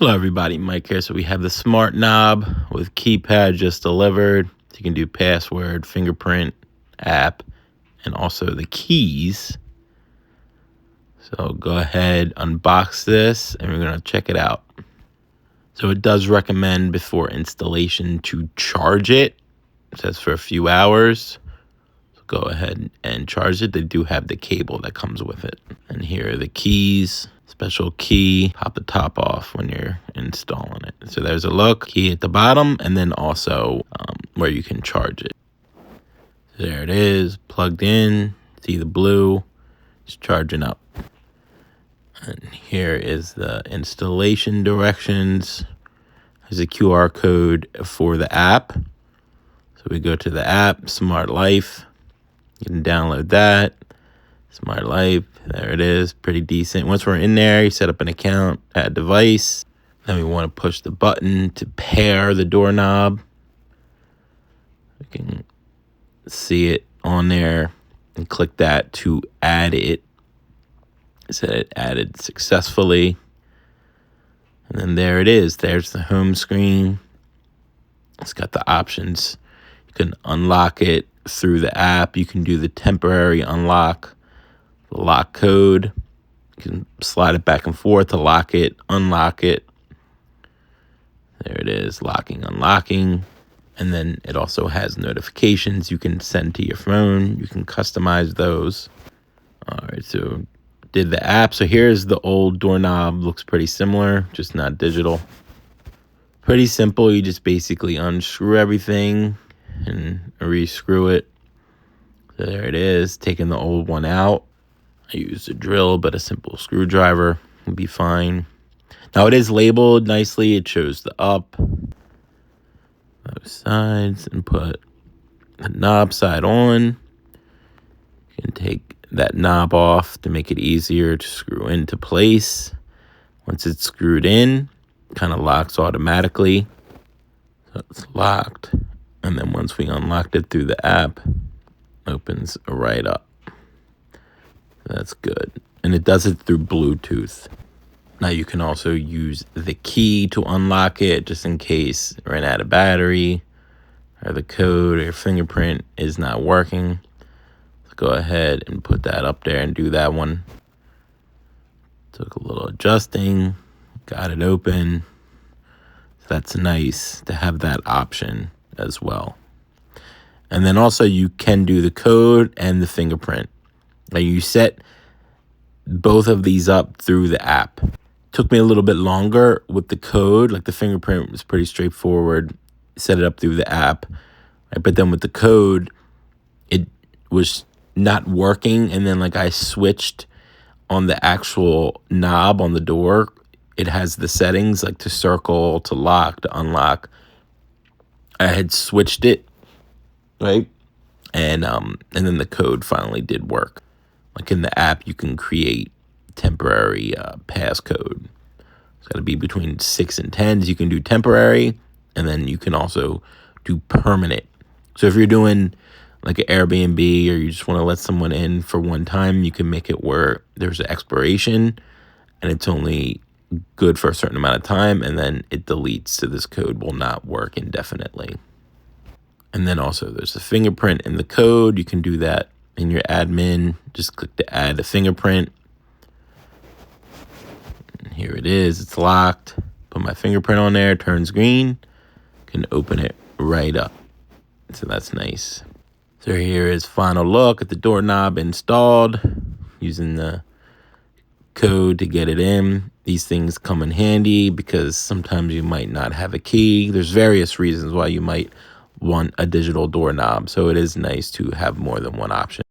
Hello everybody, Mike here. So we have the smart knob with keypad just delivered. You can do password, fingerprint, app, and also the keys. So go ahead, unbox this, and we're gonna check it out. So it does recommend before installation to charge it. It says for a few hours. So go ahead and charge it. They do have the cable that comes with it. And here are the keys. Special key, pop the top off when you're installing it. So there's a look, key at the bottom, and then also where you can charge it. There it is, plugged in. See the blue, it's charging up. And here is the installation directions. There's a QR code for the app. So we go to the app, Smart Life. You can download that. Smart Life, there it is, pretty decent. Once we're in there, you set up an account, add device. Then we want to push the button to pair the doorknob. We can see it on there and click that to add it. It said it added successfully. And then there it is. There's the home screen. It's got the options. You can unlock it through the app. You can do the temporary unlock. The lock code, you can slide it back and forth to lock it, unlock it. There it is, locking, unlocking. And then it also has notifications you can send to your phone. You can customize those. All right, so did the app. So here's the old doorknob, looks pretty similar, just not digital. Pretty simple, you just basically unscrew everything and re-screw it. So there it is, taking the old one out. I used a drill, but a simple screwdriver would be fine. Now it is labeled nicely. It shows the up, both sides, and put the knob side on. You can take that knob off to make it easier to screw into place. Once it's screwed in, it kind of locks automatically. So it's locked. And then once we unlocked it through the app, it opens right up. That's good. And it does it through Bluetooth. Now you can also use the key to unlock it just in case you ran out of battery or the code or your fingerprint is not working. So go ahead and put that up there and do that one. Took a little adjusting, got it open. So that's nice to have that option as well. And then also you can do the code and the fingerprint. Like you set both of these up through the app. Took me a little bit longer with the code. Like the fingerprint was pretty straightforward. Set it up through the app. Right? But then with the code, it was not working. And then like I switched on the actual knob on the door. It has the settings like to circle, to lock, to unlock. I had switched it, right? And then the code finally did work. Like in the app, you can create temporary passcode. It's got to be between 6 and 10s. You can do temporary, and then you can also do permanent. So if you're doing like an Airbnb or you just want to let someone in for one time, you can make it where there's an expiration and it's only good for a certain amount of time, and then it deletes, so this code will not work indefinitely. And then also there's the fingerprint in the code. You can do that in your admin. Just click to add a fingerprint. And here it is, it's locked. Put my fingerprint on there, turns green. Can open it right up. So that's nice. So here is final look at the doorknob installed using the code to get it in. These things come in handy because sometimes you might not have a key. There's various reasons why you might want a digital doorknob. So it is nice to have more than one option.